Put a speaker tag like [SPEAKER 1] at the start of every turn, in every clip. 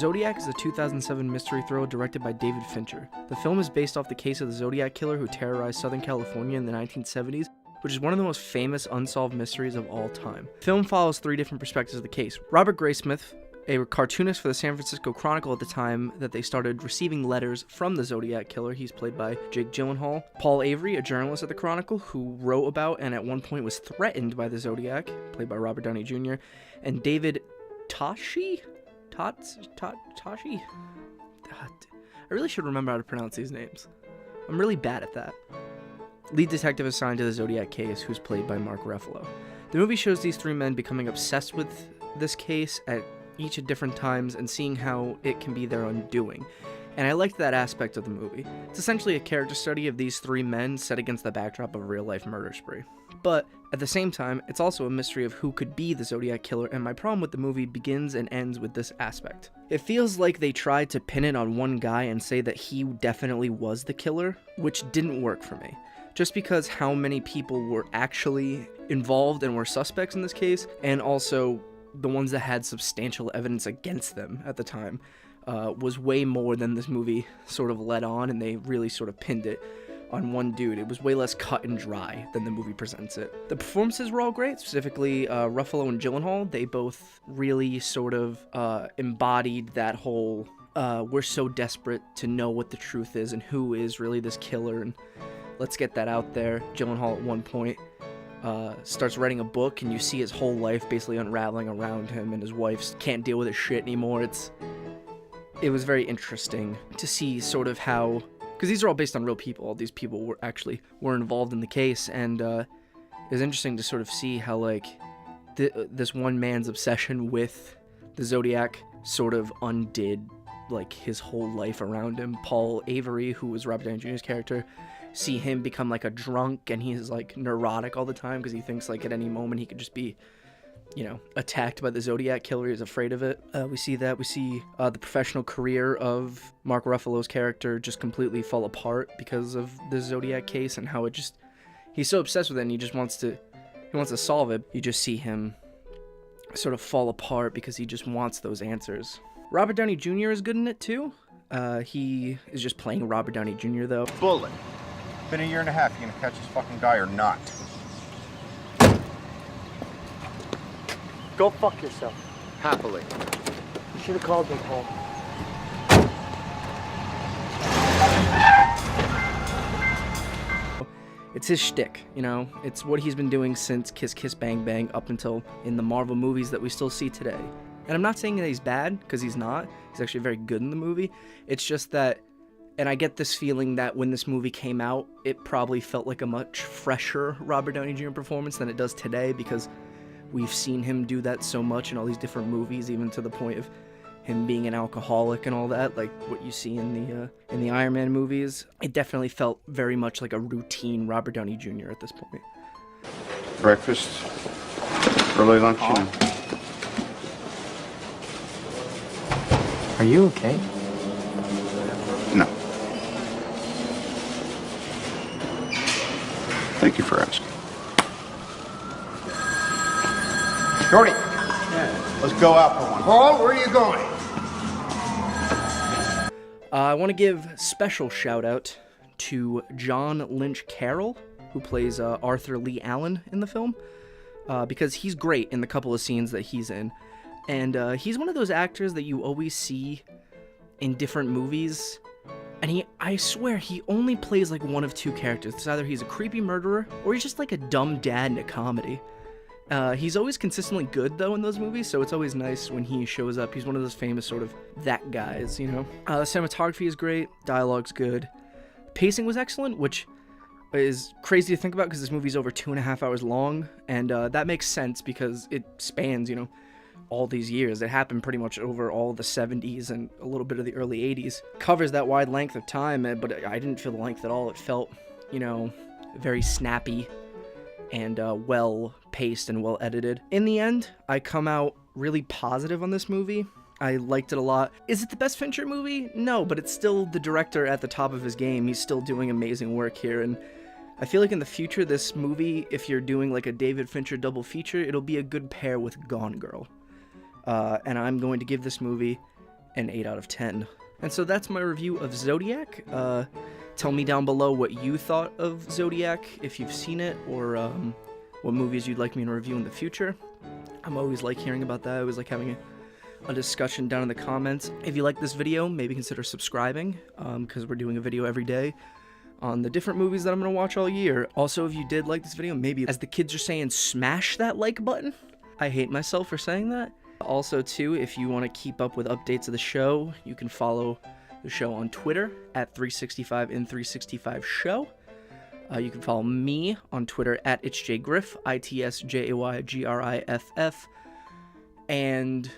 [SPEAKER 1] Zodiac is a 2007 mystery thriller directed by David Fincher. The film is based off the case of the Zodiac killer who terrorized Southern California in the 1970s, which is one of the most famous unsolved mysteries of all time. The film follows three different perspectives of the case. Robert Graysmith, a cartoonist for the San Francisco Chronicle at the time that they started receiving letters from the Zodiac killer. He's played by Jake Gyllenhaal. Paul Avery, a journalist at the Chronicle who wrote about and at one point was threatened by the Zodiac, played by Robert Downey Jr. And David Tashi? Tashi? I really should remember how to pronounce these names. I'm really bad at that. Lead detective assigned to the Zodiac case, who's played by Mark Ruffalo. The movie shows these three men becoming obsessed with this case at each at different times and seeing how it can be their undoing. And I liked that aspect of the movie. It's essentially a character study of these three men set against the backdrop of a real-life murder spree. But at the same time, it's also a mystery of who could be the Zodiac killer, and my problem with the movie begins and ends with this aspect. It feels like they tried to pin it on one guy and say that he definitely was the killer, which didn't work for me. Just because how many people were actually involved and were suspects in this case, and also the ones that had substantial evidence against them at the time, was way more than this movie sort of led on, and they really sort of pinned it on one dude. It was way less cut and dry than the movie presents it. The performances were all great, specifically Ruffalo and Gyllenhaal. They both really sort of embodied that whole, we're so desperate to know what the truth is and who is really this killer, and let's get that out there. Gyllenhaal at one point starts writing a book, and you see his whole life basically unraveling around him, and his wife can't deal with his shit anymore. It was very interesting to see sort of how, because these are all based on real people. All these people were involved in the case, and it was interesting to sort of see how like this one man's obsession with the Zodiac sort of undid like his whole life around him. Paul Avery, who was Robert Downey Jr.'s character, see him become like a drunk, and he's like neurotic all the time because he thinks like at any moment he could just be, you know, attacked by the Zodiac killer. He's afraid of it. We see the professional career of Mark Ruffalo's character just completely fall apart because of the Zodiac case, and how he's so obsessed with it, and he wants to solve it. You just see him sort of fall apart because he just wants those answers. Robert Downey Jr. is good in it too. He is just playing Robert Downey Jr. though.
[SPEAKER 2] Bullet. Been a year and a half. You gonna catch this fucking guy or not?
[SPEAKER 3] Go fuck yourself.
[SPEAKER 2] Happily.
[SPEAKER 3] You should have called me home.
[SPEAKER 1] It's his shtick, you know? It's what he's been doing since Kiss Kiss Bang Bang up until in the Marvel movies that we still see today. And I'm not saying that he's bad, because he's not. He's actually very good in the movie. It's just that, and I get this feeling that when this movie came out, it probably felt like a much fresher Robert Downey Jr. performance than it does today, because we've seen him do that so much in all these different movies, even to the point of him being an alcoholic and all that, like what you see in the Iron Man movies. It definitely felt very much like a routine Robert Downey Jr. at this point.
[SPEAKER 2] Breakfast, early lunch, and...
[SPEAKER 3] Are you okay?
[SPEAKER 2] No. Thank you for asking. Shorty. Yeah. Let's go out for one. Paul, where are you going?
[SPEAKER 1] I want to give special shout out to John Lynch Carroll, who plays Arthur Lee Allen in the film, because he's great in the couple of scenes that he's in. And he's one of those actors that you always see in different movies, and I swear, he only plays like one of two characters. It's either he's a creepy murderer, or he's just like a dumb dad in a comedy. He's always consistently good, though, in those movies, so it's always nice when he shows up. He's one of those famous sort of that guys, you know? The cinematography is great, dialogue's good. Pacing was excellent, which is crazy to think about because this movie's over 2.5 hours long, and that makes sense because it spans, you know, all these years. It happened pretty much over all the 70s and a little bit of the early 80s. Covers that wide length of time, but I didn't feel the length at all. It felt, you know, very snappy and well-paced and well-edited. In the end, I come out really positive on this movie. I liked it a lot. Is it the best Fincher movie? No, but it's still the director at the top of his game. He's still doing amazing work here, and I feel like in the future, this movie, if you're doing like a David Fincher double feature, it'll be a good pair with Gone Girl. And I'm going to give this movie an 8 out of 10. And so that's my review of Zodiac. Tell me down below what you thought of Zodiac, if you've seen it, or what movies you'd like me to review in the future. I'm always like hearing about that. I always like having a discussion down in the comments. If you like this video, maybe consider subscribing, because we're doing a video every day on the different movies that I'm going to watch all year. Also, if you did like this video, maybe, as the kids are saying, smash that like button. I hate myself for saying that. Also, too, if you want to keep up with updates of the show, you can follow the show on Twitter at 365in365show. You can follow me on Twitter at itsjgriff, ITSJAYGRIFF. And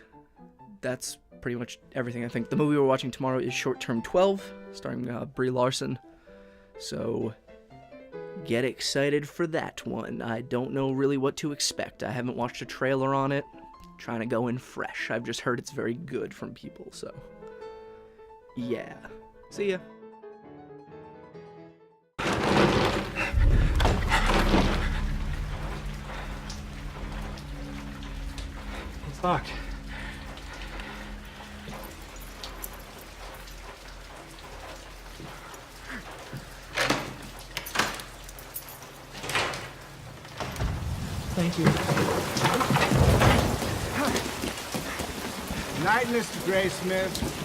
[SPEAKER 1] that's pretty much everything, I think. The movie we're watching tomorrow is Short Term 12, starring Brie Larson. So get excited for that one. I don't know really what to expect. I haven't watched a trailer on it. Trying to go in fresh. I've just heard it's very good from people, so yeah. See ya.
[SPEAKER 3] It's locked. Thank you.
[SPEAKER 2] Night, Mr. Graysmith.